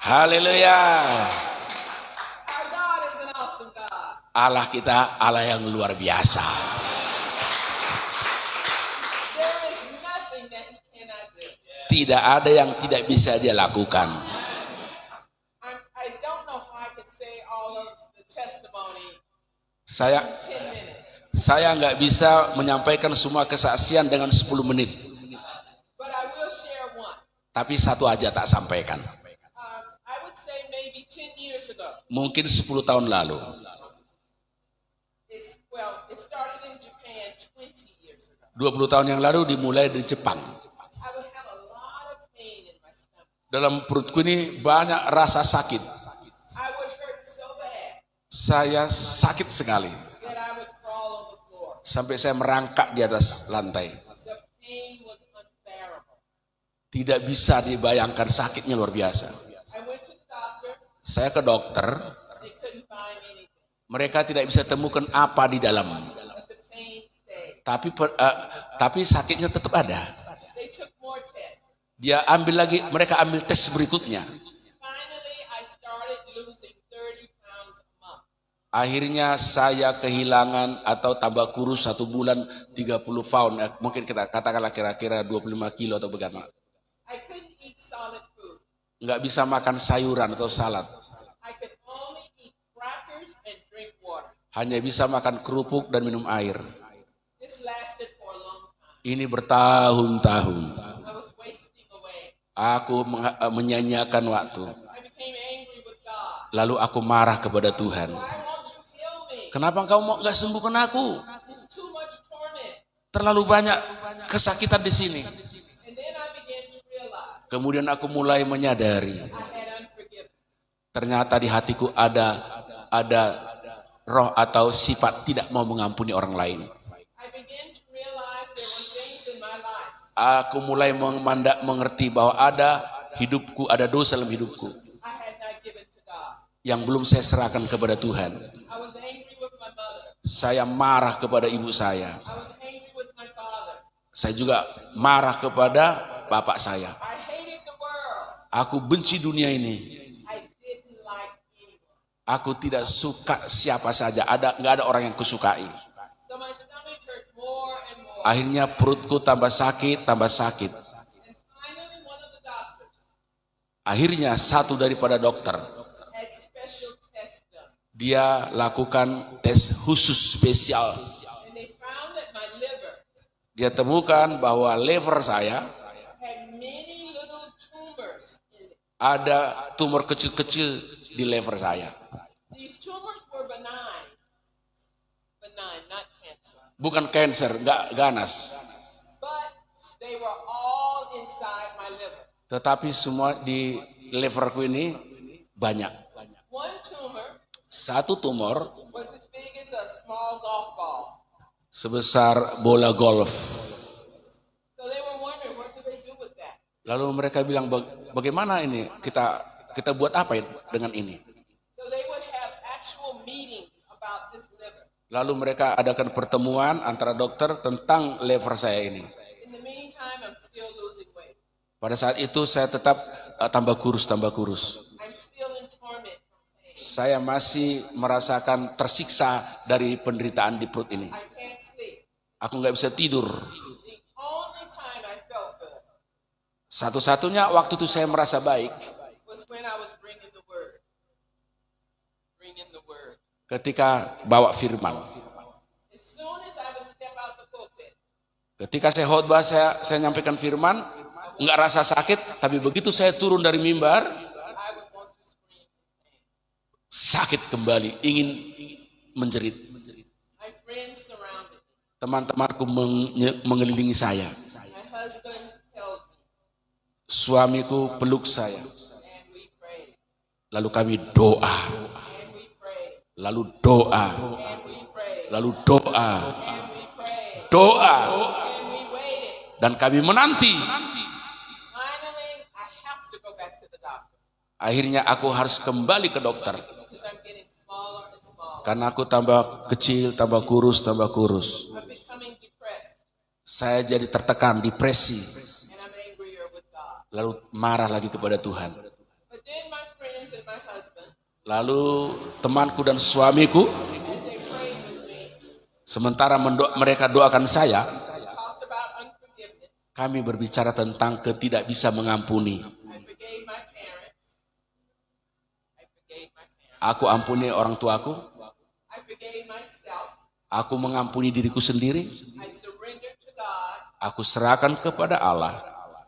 Haleluya. Our God is an awesome God. Allah kita Allah yang luar biasa. There is nothing that He cannot do. Tidak ada yang tidak bisa dia lakukan. I don't know how I could say all of the testimony Saya in 10 minutes, saya nggak bisa menyampaikan semua kesaksian dengan 10 menit. but I will share one. Tapi satu aja tak sampaikan. I would say maybe 10 years ago. Mungkin 10 tahun lalu. It started in Japan 20 years ago. 20 tahun yang lalu dimulai di Jepang. I would have a lot of pain in my stomach. Dalam perutku ini banyak rasa sakit. I would hurt so bad Saya sakit sekali. that I would crawl on the floor. Sampai saya merangkak di atas lantai. The pain was unbearable. Tidak bisa dibayangkan sakitnya luar biasa. I went to the doctor. Saya ke dokter. They couldn't find anything, Mereka tidak bisa temukan apa di dalam. but the pain stayed. Tapi sakitnya tetap ada. They took more tests. Mereka ambil tes berikutnya. Finally, I started losing 30 pounds a month. Akhirnya saya kehilangan atau tambah kurus 1 bulan 30 pound. Mungkin kita katakanlah kira-kira 25 kilo atau bagaimana. I couldn't eat solid food. Nggak bisa makan sayuran atau salad. I could only eat crackers and drink water. Hanya bisa makan kerupuk dan minum air. This lasted for a long time. Ini bertahun-tahun. I was wasting away. Aku menyanyiakan waktu. I became angry with God. Lalu aku marah kepada Tuhan. Why won't you heal me? Kenapa engkau nggak sembuhkan aku? It's too much torment. Terlalu banyak kesakitan di sini. And then I began to realize Kemudian aku mulai menyadari. I had unforgiveness. Ternyata di hatiku ada roh atau sifat tidak mau mengampuni orang lain. I began to realize there were things in my life Aku mulai mengerti bahwa ada hidupku, ada dosa dalam hidupku I had not given to God. yang belum saya serahkan kepada Tuhan. I was angry with my mother. Saya marah kepada ibu saya. I was angry with my father. Saya juga marah kepada bapak saya. I hated the world. Aku benci dunia ini. I didn't like anyone. Aku tidak suka siapa saja. Nggak ada orang yang kusukai. So my stomach hurt more and more. Akhirnya perutku tambah sakit, tambah sakit. And finally one of the doctors Akhirnya satu daripada dokter, had special tests done. dia lakukan tes khusus spesial. And they found that my liver Dia temukan bahwa liver saya had many little tumors in it. ada tumor kecil-kecil di liver saya. These tumors were benign. Benign, not cancer. Bukan cancer, nggak ganas. But they were all inside my liver. Tetapi semua di liverku ini banyak. One tumor Satu tumor was as big as a small golf ball. sebesar bola golf. So they were wondering, what do they do with that? Lalu mereka bilang, bagaimana ini? Kita buat apa dengan ini? So they would have actual meetings about this liver. Lalu mereka adakan pertemuan antara dokter tentang liver saya ini. In the meantime, I'm still losing weight. Pada saat itu saya tetap tambah kurus. I'm still in torment from pain. Saya masih merasakan tersiksa dari penderitaan di perut ini. I can't sleep. Aku nggak bisa tidur. The only time I felt good Satu-satunya waktu itu saya merasa baik was when I was bringing the word. Bringing the word. ketika bawa firman. As soon as I would step out the pulpit, Ketika saya khotbah, saya nyampaikan firman, nggak rasa sakit, tapi begitu saya turun dari mimbar, I would want to scream in pain. sakit kembali, ingin menjerit. My friends surrounded me. Teman-temanku mengelilingi saya. My husband held me, Suamiku peluk saya. and we prayed. Lalu kami doa, And we prayed. lalu doa, And we prayed. lalu doa, And we prayed. doa, And we waited. dan kami menanti. Finally, I have to go back to the doctor Akhirnya aku harus kembali ke dokter. because I'm getting smaller and smaller. Karena aku tambah kecil, tambah kurus. I'm becoming depressed, Saya jadi tertekan, depresi. and I'm angrier with God. Lalu marah lagi kepada Tuhan. But then my Lalu temanku dan suamiku, as they prayed with me, sementara mereka doakan saya, talked about unforgiveness. kami berbicara tentang ketidak bisa mengampuni. I forgave my parents. I forgave my parents. Aku ampuni orang tuaku, I forgave myself. aku mengampuni diriku sendiri, I surrendered to God. aku serahkan kepada Allah.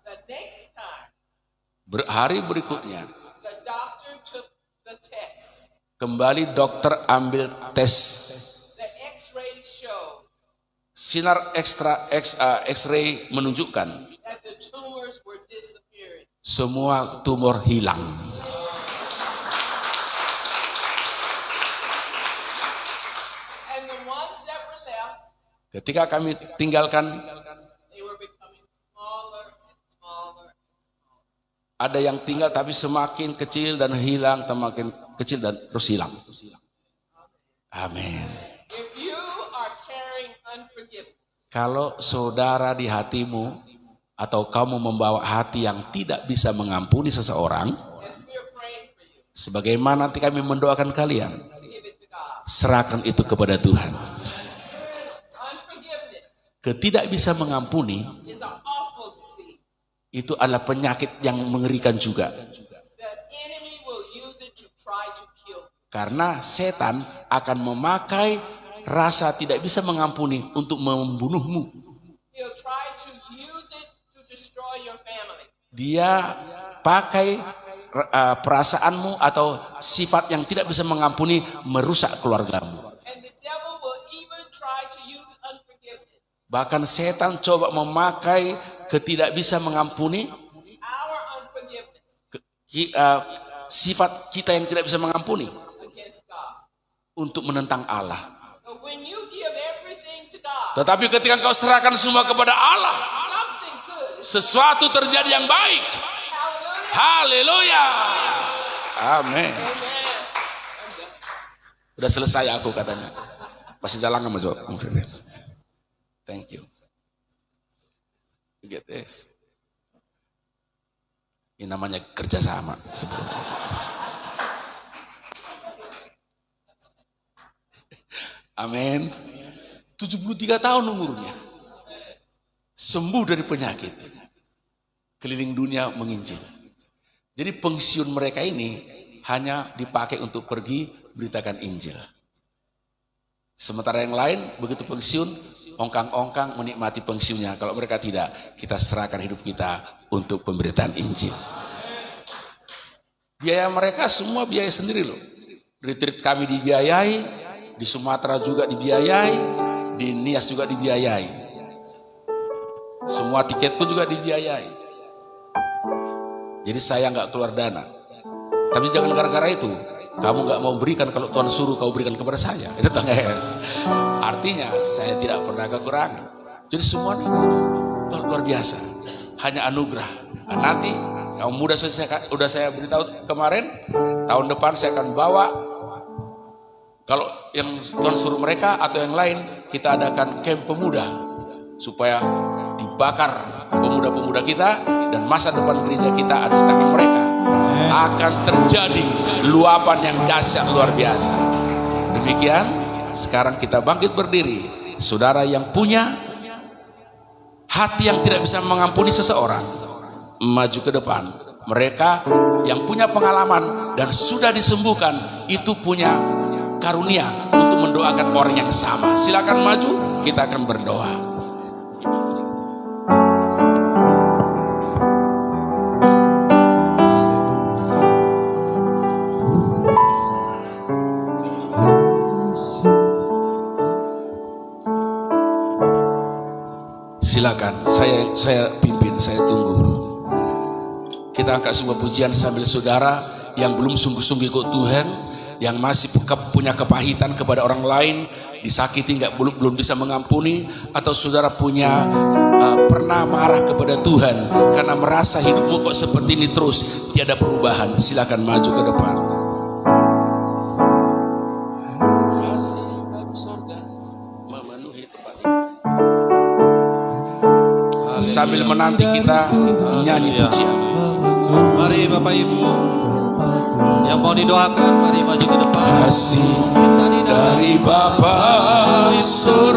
The next time, Hari berikutnya, the doctor took the test. kembali dokter ambil tes. The x-ray showed Sinar X-ray menunjukkan that the tumors were disappearing. semua tumor hilang. And the ones that were left, Ketika kami tinggalkan, they were becoming smaller and smaller and smaller. ada yang tinggal tapi semakin kecil dan hilang, semakin kecil dan terus hilang. Amin. If you are carrying unforgiveness, Kalau saudara di hatimu atau kamu membawa hati yang tidak bisa mengampuni seseorang, as we are praying for you, sebagaimana nanti kami mendoakan kalian, give it to God. serahkan itu kepada Tuhan. Unforgiveness Ketidak bisa mengampuni is an awful disease. itu adalah penyakit yang mengerikan juga. The enemy will use it to try to kill you. Karena setan akan memakai rasa tidak bisa mengampuni untuk membunuhmu. He'll try to use it to destroy your family. Dia pakai perasaanmu atau sifat yang tidak bisa mengampuni merusak keluargamu. And the devil will even try to use unforgiveness, Bahkan setan coba memakai ketidak bisa mengampuni, our unforgiveness, sifat kita yang tidak bisa mengampuni against God. untuk menentang Allah. But when you give everything to God, Tetapi ketika kau serahkan semua kepada Allah, something good is sesuatu terjadi yang baik. hallelujah. Haleluya. Amin. Amen. I'm done. Udah selesai aku katanya. Masih jalan nggak Mas? Thank you. You get this. Ini namanya kerjasama. Amin. 73 tahun umurnya. Sembuh dari penyakit. Keliling dunia menginjil. Jadi pensiun mereka ini hanya dipakai untuk pergi beritakan Injil. Sementara yang lain begitu pensiun, ongkang-ongkang menikmati pensiunnya. Kalau mereka tidak, kita serahkan hidup kita untuk pemberitaan Injil. Biaya mereka semua biaya sendiri loh. Retreat kami dibiayai, di Sumatera juga dibiayai, di Nias juga dibiayai. Semua tiketku juga dibiayai. Jadi saya nggak keluar dana. Tapi jangan gara-gara itu kamu nggak mau berikan, kalau Tuhan suruh kau berikan kepada saya. Itu artinya saya tidak pernah kekurangan. Jadi semua ini luar biasa. Hanya anugerah. Nah, nanti kaum muda sudah saya beritahu kemarin, tahun depan saya akan bawa, kalau yang Tuhan suruh mereka atau yang lain, kita adakan camp pemuda supaya dibakar pemuda-pemuda kita, dan masa depan gereja kita ada di tangan mereka. Akan terjadi luapan yang dahsyat luar biasa. Demikian, sekarang kita bangkit berdiri. Saudara yang punya hati yang tidak bisa mengampuni seseorang, maju ke depan. Mereka yang punya pengalaman dan sudah disembuhkan, itu punya karunia untuk mendoakan orang yang sama. Silakan maju, kita akan berdoa. Silakan, saya pimpin, saya tunggu. Kita angkat sebuah pujian sambil saudara yang belum sungguh-sungguh ikut Tuhan, yang masih punya kepahitan kepada orang lain, disakiti belum bisa mengampuni, atau saudara punya pernah marah kepada Tuhan karena merasa hidupmu kok seperti ini terus, tiada perubahan. Silakan maju ke depan. Sambil menanti kita nyanyi pujian. Mari Bapak Ibu Yang mau didoakan, mari maju ke depan. Kasih Minta di dalam dari Bapa di surga